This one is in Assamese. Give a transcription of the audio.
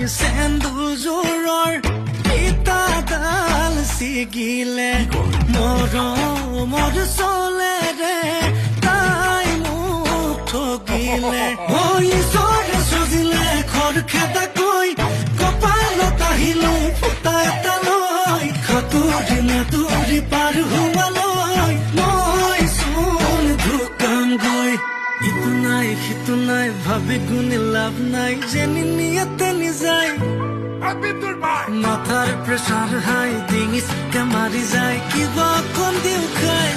সেন্দুজোৰৰ পিতাডাল ছিগিলে মৰমৰ চলেৰে তাই মোক ঠগিলে ঈশ্বৰে সজিলে খৰখেদাকৈ কপালত আহিলো ফুটা এটা লৈ সাঁতুৰি নাতুৰি পাৰ হোৱালৈ মই চোন ঢুকামগৈ ইটো নাই সিটো নাই ভাবি গুণে লাভ নাই যেনি নিয়াতে নিযায় মাথাৰ প্ৰেছাৰ হাই ডিঙি চিকা মাৰি যায় কিবা অকণ দিও খাই